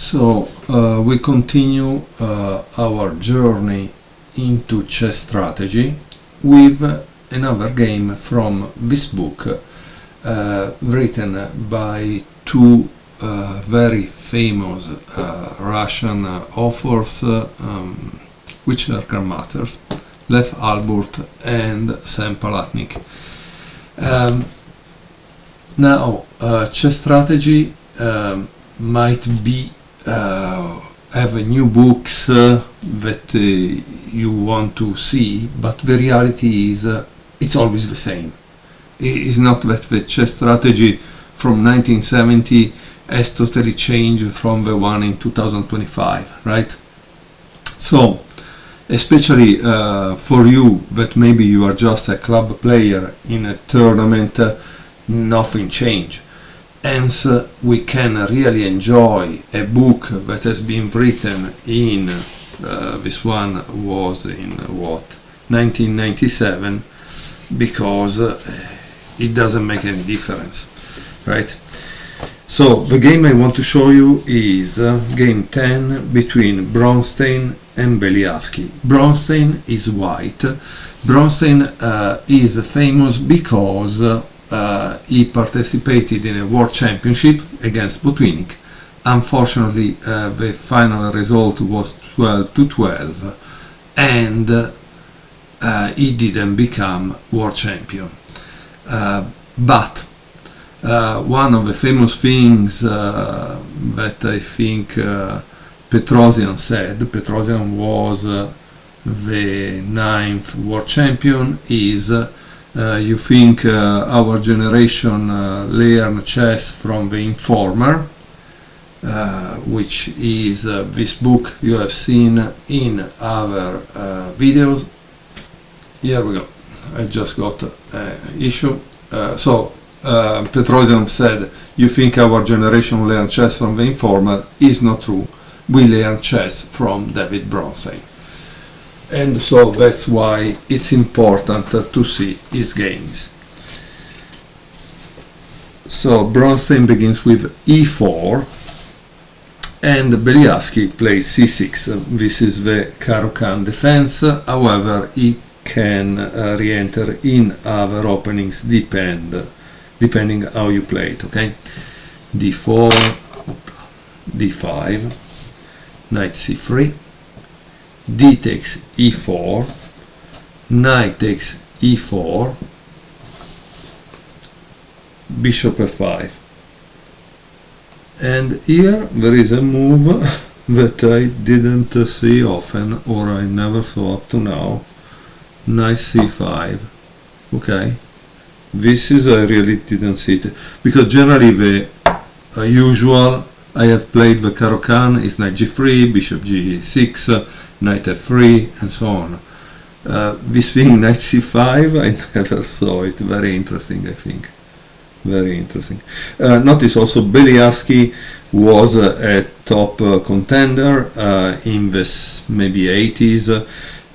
So we continue our journey into chess strategy with another game from this book written by two very famous Russian authors, which are Grandmasters, Alburt and Palatnik. Now, chess strategy might be have new books that you want to see, but the reality is it's always the same. It's not that the chess strategy from 1970 has totally changed from the one in 2025, right? So, especially for you that maybe you are just a club player in a tournament, nothing changed. Hence, we can really enjoy a book that has been written in, this one was in what, 1997, because it doesn't make any difference, right? So, the game I want to show you is game 10 between Bronstein and Beliavsky. Bronstein is white. Bronstein is famous because he participated in a world championship against Botvinnik. Unfortunately, the final result was 12-12, and he didn't become world champion. But one of the famous things that I think Petrosian said, Petrosian was the 9th world champion, is you think our generation learn chess from the Informer, which is this book you have seen in our videos. Here we go. I just got an issue. Petrosian said, you think our generation learn chess from the Informer. Is not true. We learn chess from David Bronstein. And so that's why it's important to see his games. So Bronstein begins with e4, and Beliavsky plays c6. This is the Caro-Kann defense. However, he can re-enter in other openings depending how you play it. Okay, d4, d5, knight c3. D takes e4, knight takes e4, bishop f5, and here there is a move that I didn't see often, or I never saw up to now, knight c5. Okay, this is, I really didn't see it, because generally the usual I have played the Caro-Kann is knight g3, bishop g6, knight f3, and so on. This thing, knight c5, I never saw it. Very interesting, I think. Very interesting. Notice also Beliavsky was a top contender in this maybe 80s,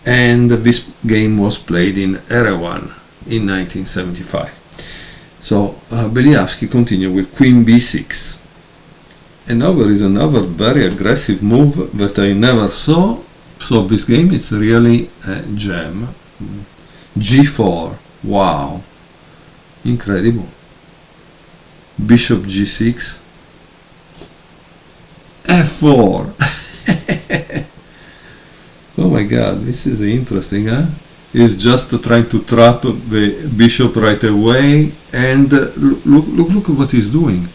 and this game was played in Erevan in 1975. So Beliavsky continued with queen b6. And now there is another very aggressive move that I never saw. So this game is really a gem. g4, wow, incredible. Bishop g6, f4. Oh my god, this is interesting, huh? He's just trying to trap the bishop right away, and look what he's doing.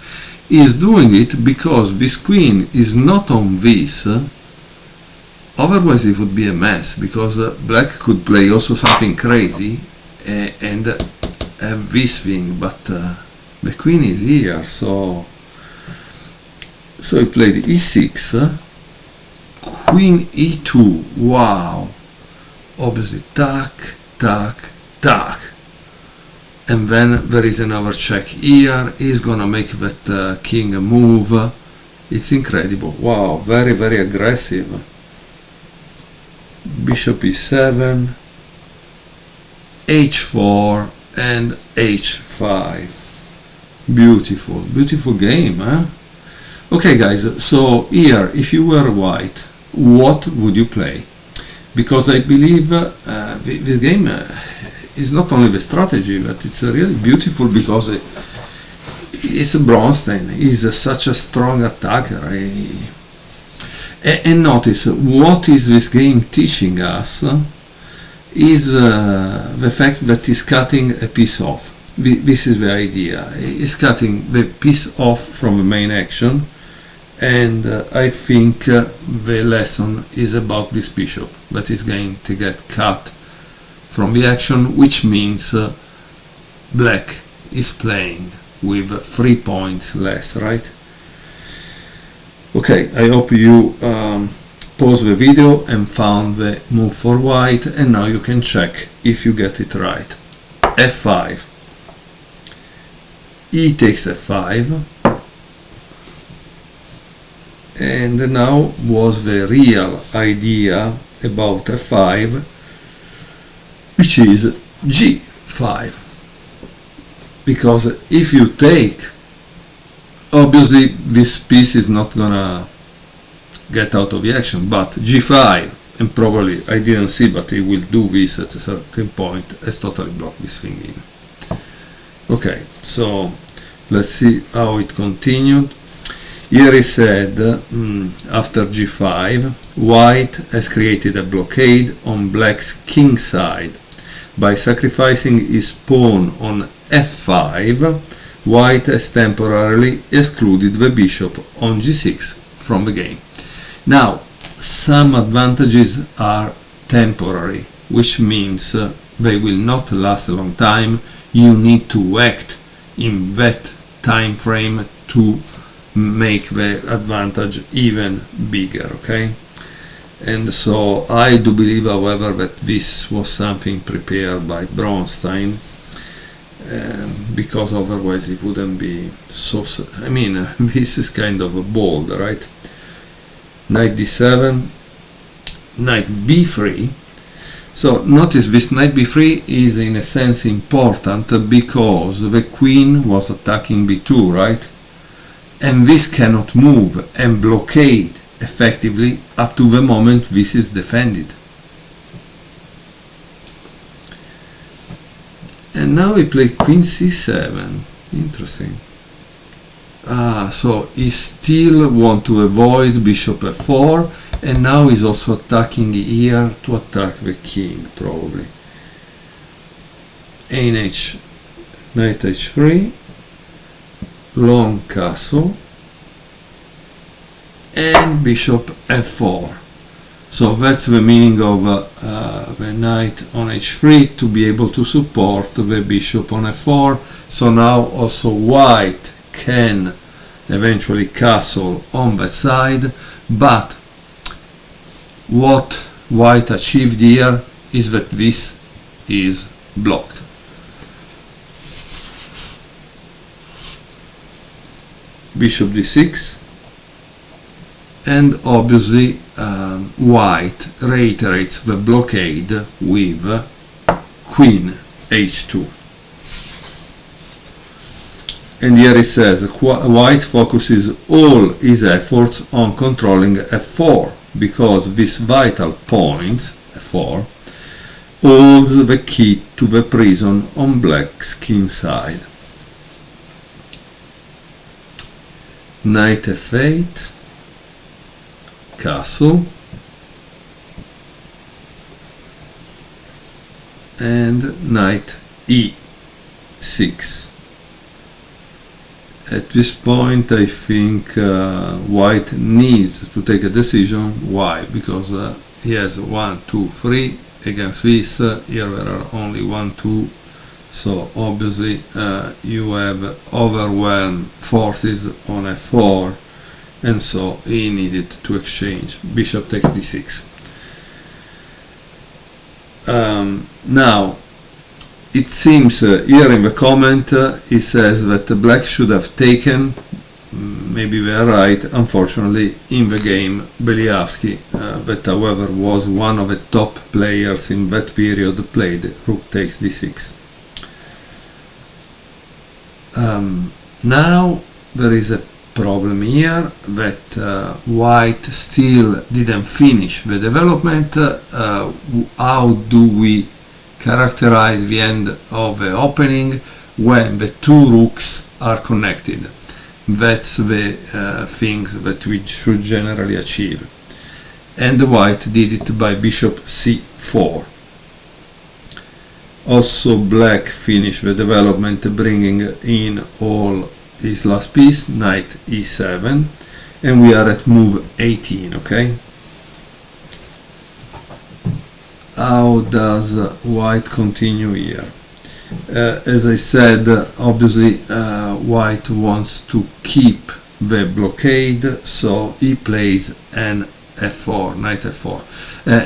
He is doing it because this queen is not on this. Otherwise it would be a mess, because black could play also something crazy and have this thing, but the queen is here, so he played e6, queen e2, wow, obviously tack, tack, tack, and then there is another check here. He's gonna make that king move. It's incredible, wow, very, very aggressive. Bishop e7, h4, and h5. Beautiful, beautiful game, huh? Okay guys, so here if you were white, what would you play? Because I believe this game is not only the strategy, but it's really beautiful because it's Bronstein. He's such a strong attacker. And notice, what is this game teaching us is the fact that he's cutting a piece off. This is the idea. He's cutting the piece off from the main action, and I think the lesson is about this bishop that is going to get cut from the action, which means black is playing with 3 points less, right? Okay, I hope you paused the video and found the move for white, and now you can check if you get it right. f5, e takes f5, and now was the real idea about f5, which is g5, because if you take, obviously this piece is not gonna get out of the action, but g5, and probably I didn't see, but he will do this at a certain point, has totally blocked this thing in. Okay, so let's see how it continued. Here he said, after g5, white has created a blockade on black's king side. By sacrificing his pawn on f5, white has temporarily excluded the bishop on g6 from the game. Now, some advantages are temporary, which means they will not last a long time. You need to act in that time frame to make the advantage even bigger, okay? And so I do believe, however, that this was something prepared by Bronstein, because otherwise it wouldn't be so, I mean, this is kind of a bold, right? Knight d7, knight b3. So notice this knight b3 is in a sense important because the queen was attacking b2, right? And this cannot move and blockade effectively up to the moment this is defended. And now he played queen c7. Interesting. So he still want to avoid bishop f4, and now he's also attacking here to attack the king, probably. H, knight h3, long castle, and bishop f4. So that's the meaning of the knight on h3, to be able to support the bishop on f4. So now also white can eventually castle on that side, but what white achieved here is that this is blocked. Bishop d6, and obviously white reiterates the blockade with queen h2. And here it says white focuses all his efforts on controlling f4, because this vital point, f4, holds the key to the prison on black's king side. Knight f8, castle, and knight e6. At this point I think white needs to take a decision. Why? Because he has 1, 2, 3 against this. Here there are only 1, 2. So obviously you have overwhelmed forces on f4, and so he needed to exchange. Bishop takes d6. Now it seems here in the comment he says that black should have taken. Maybe they are right. Unfortunately, in the game, Beliavsky, that however was one of the top players in that period, played rook takes d6. Now there is a problem here that white still didn't finish the development. How do we characterize the end of the opening when the two rooks are connected? That's the things that we should generally achieve. And white did it by bishop c4. Also black finished the development, bringing in all his last piece, knight e7, and we are at move 18, okay? How does white continue here? As I said, obviously white wants to keep the blockade, so he plays an f4, knight f4.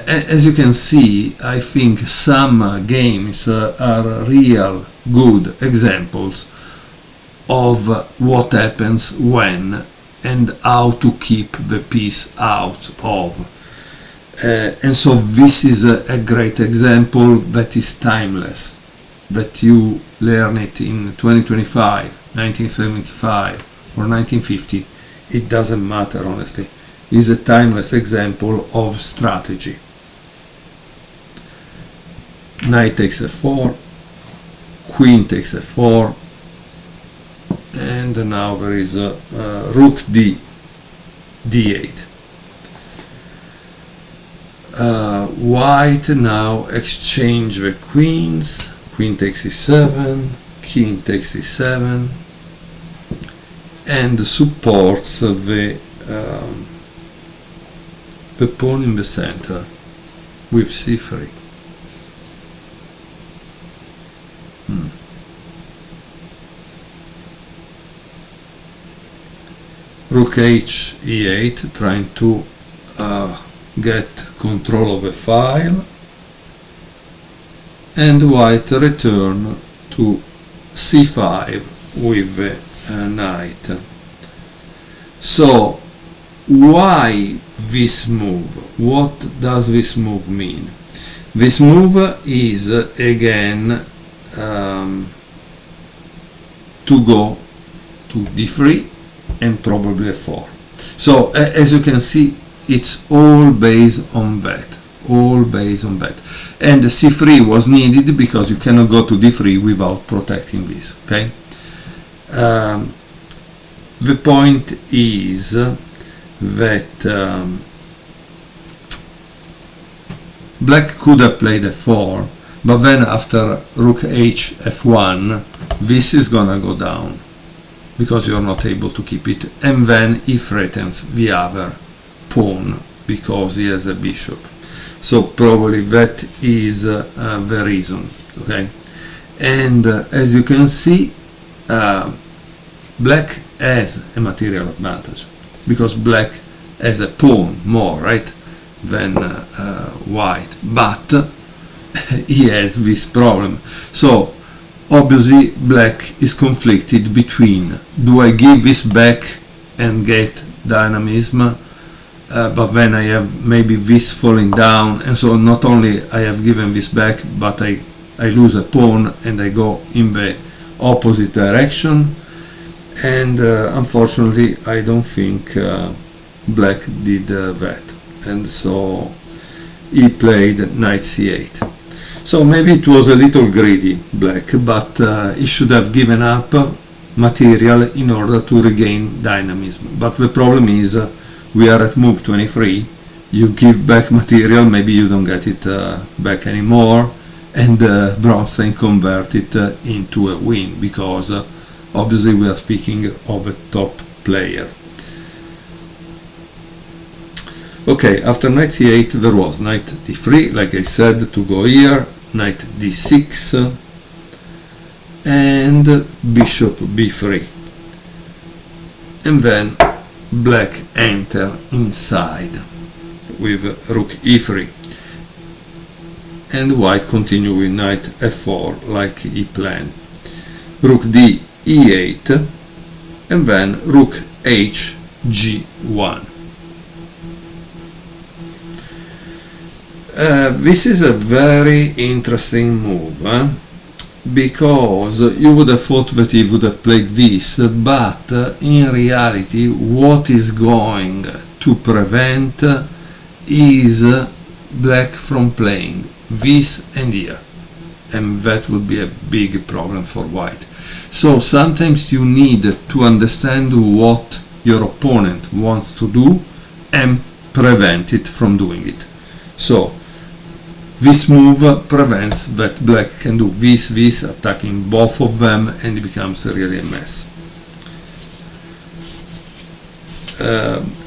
As you can see, I think some games are real good examples of what happens when and how to keep the piece out of. And so this is a great example that is timeless, that you learn it in 2025, 1975 or 1950, it doesn't matter honestly. Is a timeless example of strategy. Knight takes f4, queen takes f4, and now there is rook d8. White now exchange the queens. Queen takes e7, king takes e7, and supports the pawn in the center with c3. Rook h e8, trying to get control of the file, and white return to c5 with the knight. So why this move? What does this move mean? This move is again to go to d3 and probably f4. So as you can see, it's all based on that. All based on that. And c3 was needed because you cannot go to d3 without protecting this. Okay. The point is that black could have played f4, but then after rook h f1, this is gonna go down because you're not able to keep it, and then he threatens the other pawn because he has a bishop. So probably that is the reason. Okay, and as you can see, black has a material advantage because black has a pawn more, right, than white, but he has this problem. So obviously black is conflicted between, do I give this back and get dynamism, but then I have maybe this falling down, and so not only I have given this back, but I lose a pawn and I go in the opposite direction. And unfortunately I don't think black did that, and so he played knight c8. So maybe it was a little greedy, black, but he should have given up material in order to regain dynamism. But the problem is we are at move 23, you give back material, maybe you don't get it back anymore, and Bronstein convert it into a win, because obviously we are speaking of a top player. Okay, after knight c8 there was knight d3, like I said, to go here, knight d6, and bishop b3, and then black enter inside with rook e3, and white continue with knight f4 like he planned, rook d e8, and then rook h g1. This is a very interesting move. because you would have thought that he would have played this, but in reality what is going to prevent is black from playing this and here, and that would be a big problem for white. So sometimes you need to understand what your opponent wants to do and prevent it from doing it. So this move prevents that black can do this, attacking both of them, and it becomes really a mess.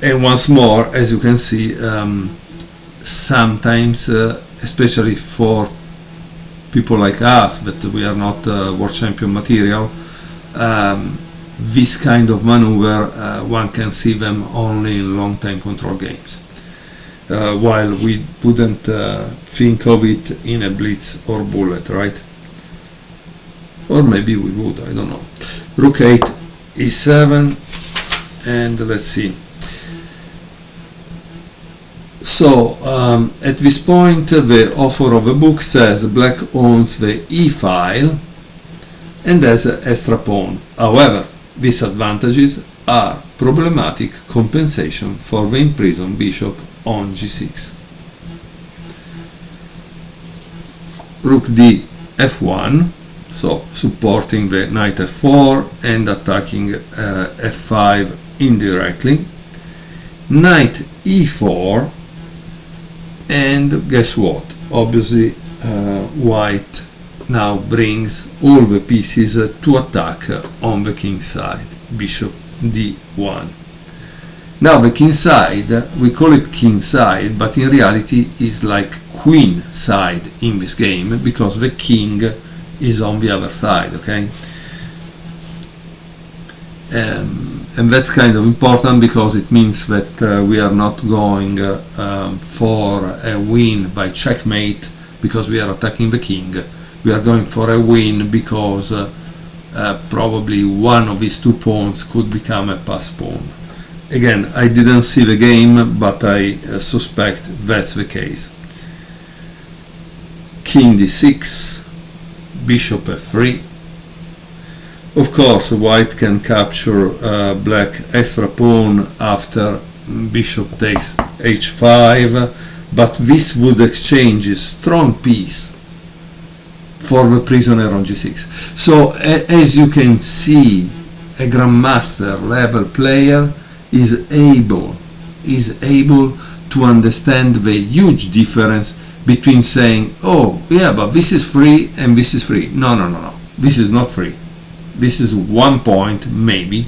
And once more, as you can see, sometimes, especially for people like us, that we are not world champion material, this kind of maneuver, one can see them only in long time control games. While we wouldn't think of it in a blitz or bullet, right? Or maybe we would, I don't know. Rook 8, e7, and let's see. So at this point the author of the book says black owns the e file and has an extra pawn. However, these advantages are problematic compensation for the imprisoned bishop on g6. Rook d f1, so supporting the knight f4 and attacking f5 indirectly. Knight e4, and guess what? Obviously white now brings all the pieces to attack on the king side. Bishop d1. Now the king side, we call it king side, but in reality is like queen side in this game, because the king is on the other side, okay? And that's kind of important, because it means that we are not going for a win by checkmate because we are attacking the king. We are going for a win because probably one of these two pawns could become a pass pawn. Again, I didn't see the game, but I suspect that's the case. King d6, bishop f3. Of course, white can capture black extra pawn after bishop takes h5, but this would exchange a strong piece for the prisoner on g6. So as you can see, a grandmaster level player is able to understand the huge difference between saying, oh yeah, but this is free and this is free. No, this is not free. This is 1 point maybe,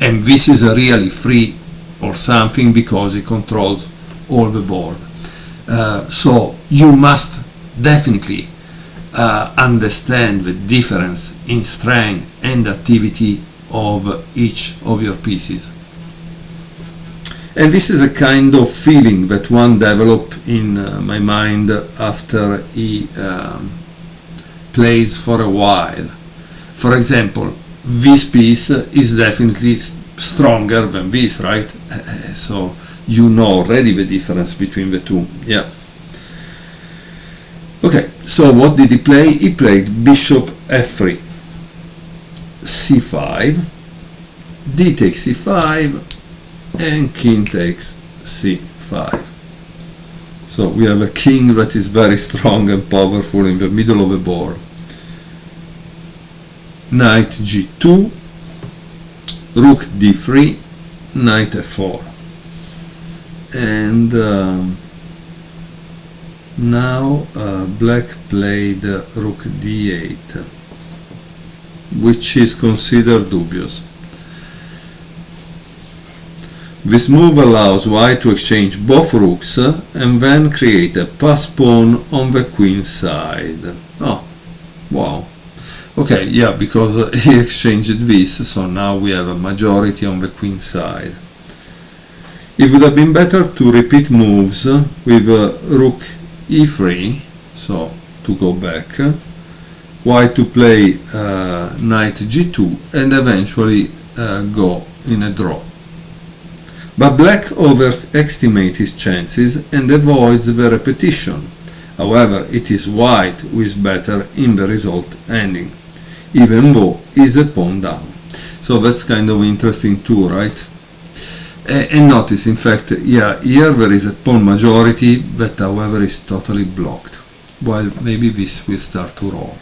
and this is a really free or something because it controls all the board. So you must definitely understand the difference in strength and activity of each of your pieces. And this is a kind of feeling that one developed in my mind after he plays for a while. For example, this piece is definitely stronger than this, right? So you know already the difference between the two. Yeah. Okay, so what did he play? He played bishop f3, c5, d takes c5, and king takes c5. So we have a king that is very strong and powerful in the middle of the board. Knight g2, rook d3, knight f4. And now black played rook d8, which is considered dubious. This move allows white to exchange both rooks and then create a pass pawn on the queen side. Oh, wow. Okay, yeah, because he exchanged this, so now we have a majority on the queen side. It would have been better to repeat moves with rook e3, so to go back, white to play knight g2 and eventually go in a draw. But black overestimates his chances and avoids the repetition, However, it is white who is better in the result ending, even though is a pawn down. So that's kind of interesting too, right? And notice, in fact, yeah, here there is a pawn majority that, however, is totally blocked, while maybe this will start to roll.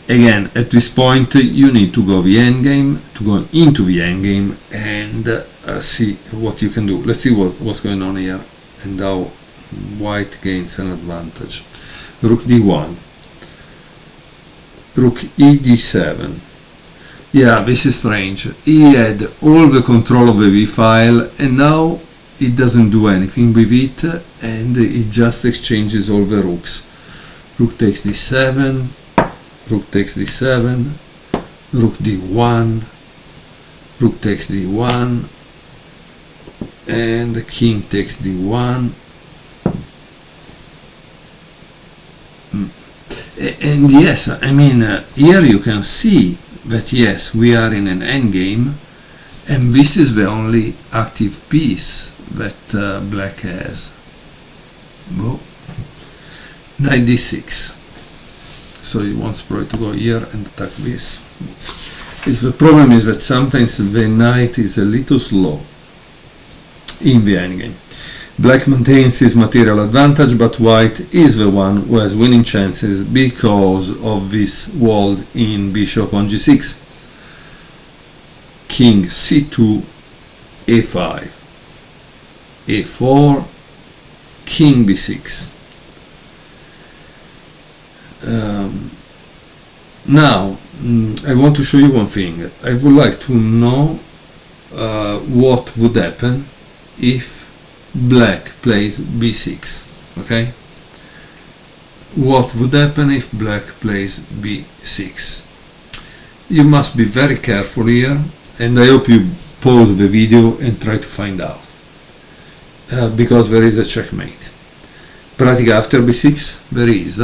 Again, at this point, you need to go into the endgame and see what you can do. Let's see what's going on here and how white gains an advantage. Rook d1, rook e d7. Yeah, this is strange. He had all the control of the b-file and now it doesn't do anything with it and it just exchanges all the rooks. Rook takes d7, rook takes d7, rook d1, rook takes d1, and the king takes d1. And yes, I mean, here you can see that yes, we are in an endgame, and this is the only active piece that black has. Well, knight d6. So he wants probably to go here and attack this. The problem is that sometimes the knight is a little slow in the endgame. Black maintains his material advantage, but white is the one who has winning chances because of this wall in bishop on g6. King c2, a5, a4, king b6. Now, I want to show you one thing. I would like to know what would happen if black plays b6. Okay? What would happen if black plays b6? You must be very careful here, and I hope you pause the video and try to find out, because there is a checkmate. Pratica after b6, there is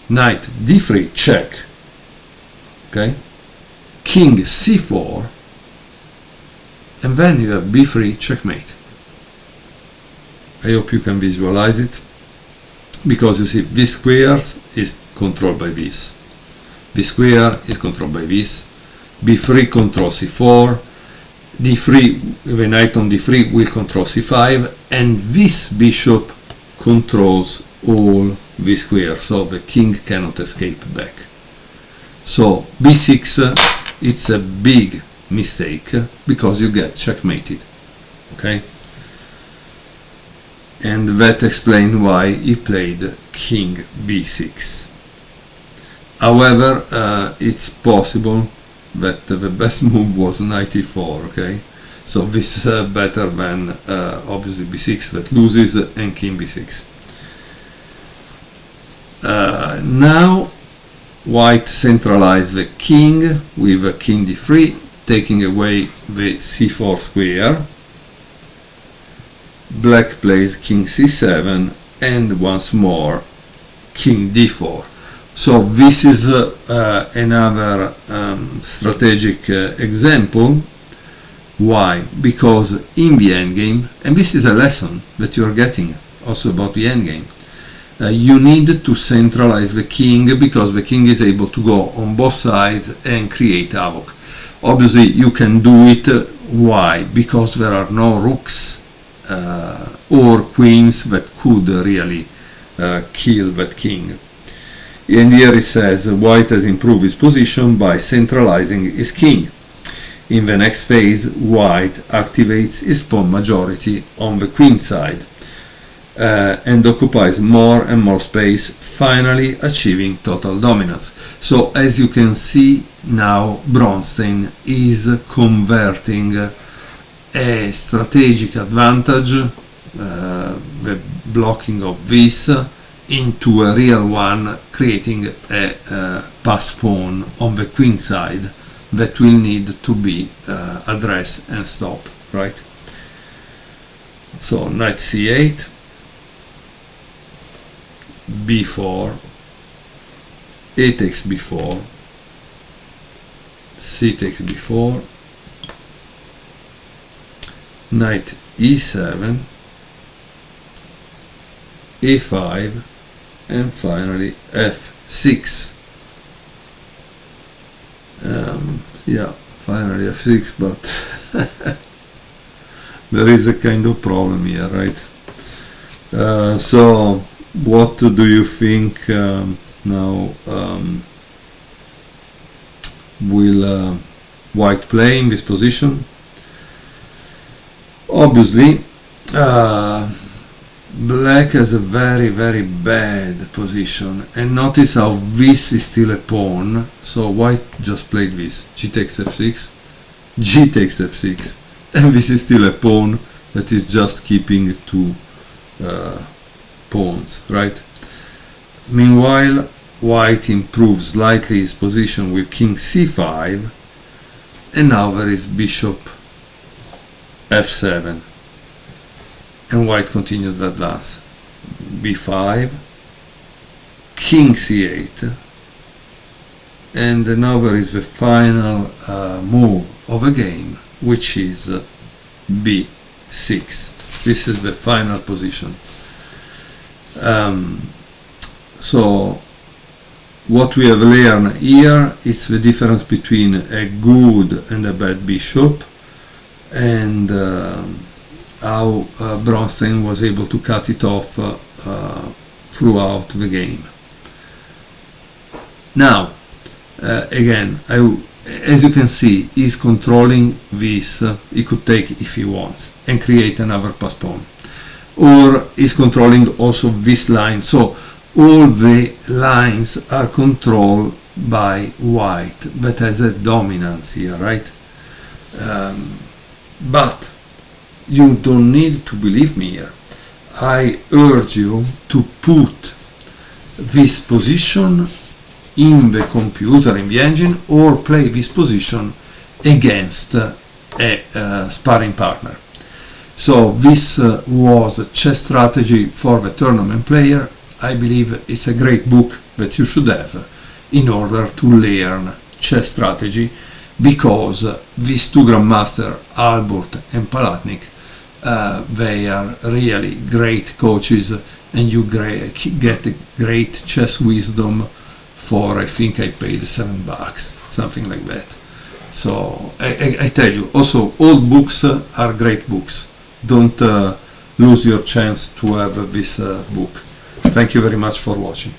knight d3 check, okay, king c4, and then you have b3 checkmate. I hope you can visualize it, because you see this square is controlled by this square is controlled by this, b3 controls c4, d3, the knight on d3 will control c5, and this bishop controls all the square, so the king cannot escape back. So b6, it's a big mistake because you get checkmated. Okay, and that explains why he played king b6. However, it's possible that the best move was knight e4. Okay, so this is better than obviously b6 that loses and king b6. Now white centralized the king with king d3, taking away the c4 square. Black plays king c7 and once more king d4. So this is another strategic example. Why? Because in the endgame, and this is a lesson that you are getting also about the endgame, you need to centralize the king, because the king is able to go on both sides and create havoc. Obviously you can do it. Why? Because there are no rooks or queens that could really kill that king. And here it says white has improved his position by centralizing his king. In the next phase, white activates his pawn majority on the queen side and occupies more and more space, finally achieving total dominance. So as you can see now, Bronstein is converting a strategic advantage, the blocking of this, into a real one, creating a pass pawn on the queen side that will need to be addressed and stopped, right? So knight c8, b4, a takes b4, c takes b4, knight e7, a5, and finally f6. Yeah, finally f6, but there is a kind of problem here, right? So what do you think now will white play in this position? Obviously black has a very bad position, and notice how this is still a pawn, so white just played this, g takes f6, g takes f6, and this is still a pawn that is just keeping two pawns, right? Meanwhile, white improves slightly his position with king c5, and now there is bishop f7, and white continued the advance, b5, king c8, and now there is the final move of a game, which is b6. This is the final position. So what we have learned here is the difference between a good and a bad bishop, and how Bronstein was able to cut it off throughout the game. Now, again, as you can see, he's controlling this. He could take if he wants and create another pass pawn, or he's controlling also this line. So all the lines are controlled by white, that has a dominance here, right? But you don't need to believe me here. I urge you to put this position in the computer, in the engine, or play this position against a sparring partner. So this was a chess strategy for the tournament player. I believe it's a great book that you should have in order to learn chess strategy, because these two grandmasters, Alburt and Palatnik, they are really great coaches, and you get a great chess wisdom for, I think I paid $7, something like that. So I tell you, also old books are great books. Don't lose your chance to have this book. Thank you very much for watching.